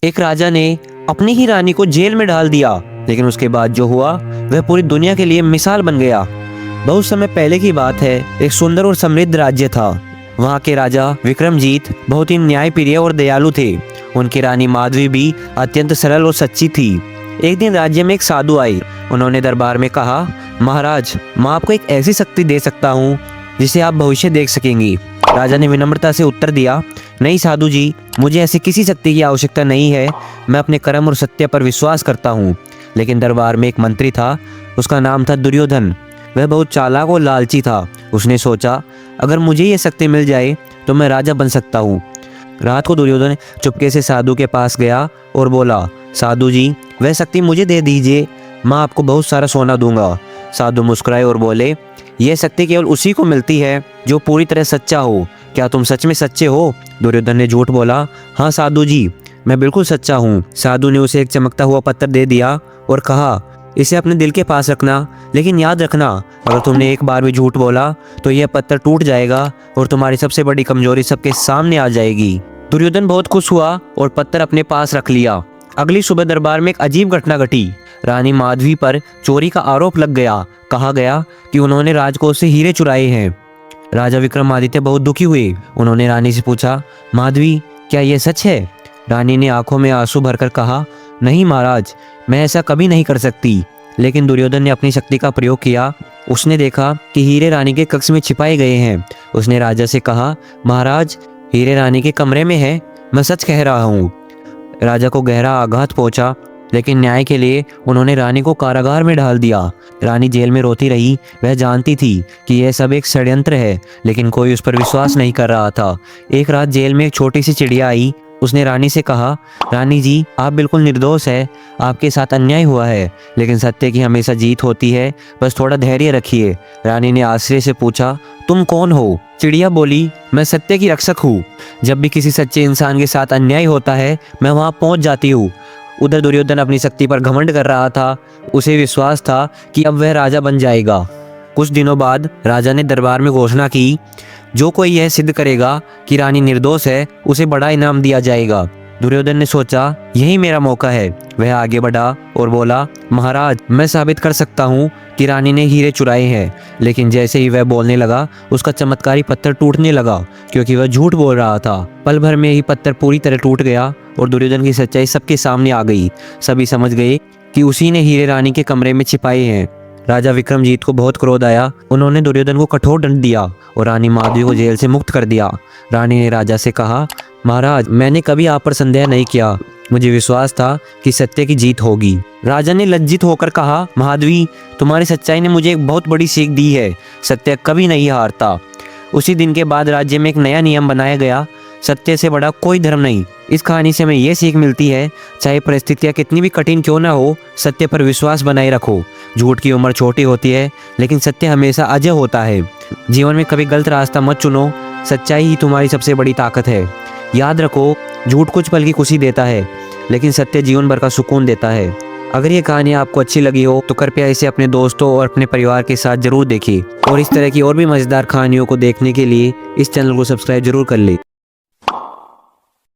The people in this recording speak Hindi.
एक राजा ने अपनी ही रानी को जेल में डाल दिया, लेकिन उसके बाद जो हुआ वह पूरी दुनिया के लिए मिसाल बन गया। बहुत समय पहले की बात है, एक सुंदर और समृद्ध राज्य था। वहाँ के राजा विक्रमजीत बहुत ही न्यायप्रिय और दयालु थे। उनकी रानी माधवी भी अत्यंत सरल और सच्ची थी। एक दिन राज्य में एक साधु आई। उन्होंने दरबार में कहा, महाराज, मैं आपको एक ऐसी शक्ति दे सकता हूँ जिसे आप भविष्य देख सकेंगी। राजा ने विनम्रता से उत्तर दिया, नहीं साधु जी, मुझे ऐसी किसी शक्ति की आवश्यकता नहीं है। मैं अपने कर्म और सत्य पर विश्वास करता हूँ। लेकिन दरबार में एक मंत्री था, उसका नाम था दुर्योधन। वह बहुत चालाक और लालची था। उसने सोचा, अगर मुझे ये शक्ति मिल जाए तो मैं राजा बन सकता हूँ। रात को दुर्योधन चुपके से साधु के पास गया और बोला, साधु जी, वह शक्ति मुझे दे दीजिए, मैं आपको बहुत सारा सोना दूंगा। साधु मुस्कुराए और बोले, यह शक्ति केवल उसी को मिलती है जो पूरी तरह सच्चा हो। क्या तुम सच में सच्चे हो? दुर्योधन ने झूठ बोला, हाँ साधु जी, मैं बिल्कुल सच्चा हूँ। साधु ने उसे एक चमकता हुआ पत्थर दे दिया और कहा, इसे अपने दिल के पास रखना, लेकिन याद रखना, अगर तुमने एक बार भी झूठ बोला तो यह पत्थर टूट जाएगा और तुम्हारी सबसे बड़ी कमजोरी सबके सामने आ जाएगी। दुर्योधन बहुत खुश हुआ और पत्थर अपने पास रख लिया। अगली सुबह दरबार में एक अजीब घटना घटी। रानी माधवी पर चोरी का आरोप लग गया। कहा गया कि उन्होंने राजकोष से हीरे चुराए हैं। राजा विक्रमादित्य बहुत दुखी हुए। उन्होंने रानी से पूछा, माधवी, क्या यह सच है? रानी ने आंखों में आंसू भरकर कहा, नहीं महाराज, मैं ऐसा कभी नहीं कर सकती। लेकिन दुर्योधन ने अपनी शक्ति का प्रयोग किया। उसने देखा कि हीरे रानी के कक्ष में छिपाए गए हैं। उसने राजा से कहा, महाराज, हीरे रानी के कमरे में है, मैं सच कह रहा हूँ। राजा को गहरा आघात पहुंचा, लेकिन न्याय के लिए उन्होंने रानी को कारागार में डाल दिया। रानी जेल में रोती रही। वह जानती थी कि यह सब एक षड्यंत्र है, लेकिन कोई उस पर विश्वास नहीं कर रहा था। एक रात जेल में एक छोटी सी चिड़िया आई। उसने रानी से कहा, रानी जी, आप बिल्कुल निर्दोष है, आपके साथ अन्याय हुआ है, लेकिन सत्य की हमेशा जीत होती है, बस थोड़ा धैर्य रखिए। रानी ने आश्चर्य से पूछा, तुम कौन हो? चिड़िया बोली, मैं सत्य की रक्षक हूँ। जब भी किसी सच्चे इंसान के साथ अन्याय होता है, मैं वहाँ पहुँच जाती हूँ। उधर दुर्योधन अपनी शक्ति पर घमंड कर रहा था। उसे विश्वास था कि अब वह राजा बन जाएगा। कुछ दिनों बाद राजा ने दरबार में घोषणा की, जो कोई यह सिद्ध करेगा कि रानी निर्दोष है, उसे बड़ा इनाम दिया जाएगा। दुर्योधन ने सोचा, यही मेरा मौका है। वह आगे बढ़ा और बोला, महाराज, मैं साबित कर सकता हूँ कि रानी ने हीरे चुराए हैं। लेकिन जैसे ही वह बोलने लगा, उसका चमत्कारी पत्थर टूटने लगा, क्योंकि वह झूठ बोल रहा था। पल भर में ही पत्थर पूरी तरह टूट गया और दुर्योधन की सच्चाई सबके सामने आ गई। सभी समझ गए कि उसी ने हीरे रानी के कमरे में छिपाए हैं। राजा विक्रमजीत को बहुत क्रोध आया। उन्होंने दुर्योधन को कठोर दंड दिया और रानी माधवी को जेल से मुक्त कर दिया। रानी ने राजा से कहा, महाराज, मैंने कभी आप पर संदेह नहीं किया, मुझे विश्वास था कि सत्य की जीत होगी। राजा ने लज्जित होकर कहा, माधवी, तुम्हारी सच्चाई ने मुझे एक बहुत बड़ी सीख दी है, सत्य कभी नहीं हारता। उसी दिन के बाद राज्य में एक नया नियम बनाया गया, सत्य से बड़ा कोई धर्म नहीं। इस कहानी से हमें यह सीख मिलती है, चाहे परिस्थितियाँ कितनी भी कठिन क्यों ना हो, सत्य पर विश्वास बनाए रखो। झूठ की उम्र छोटी होती है, लेकिन सत्य हमेशा अजय होता है। जीवन में कभी गलत रास्ता मत चुनो, सच्चाई ही तुम्हारी सबसे बड़ी ताकत है। याद रखो, झूठ कुछ पल की खुशी देता है, लेकिन सत्य जीवन भर का सुकून देता है। अगर ये कहानी आपको अच्छी लगी हो तो कृपया इसे अपने दोस्तों और अपने परिवार के साथ जरूर देखिए, और इस तरह की और भी मज़ेदार कहानियों को देखने के लिए इस चैनल को सब्सक्राइब जरूर कर ले।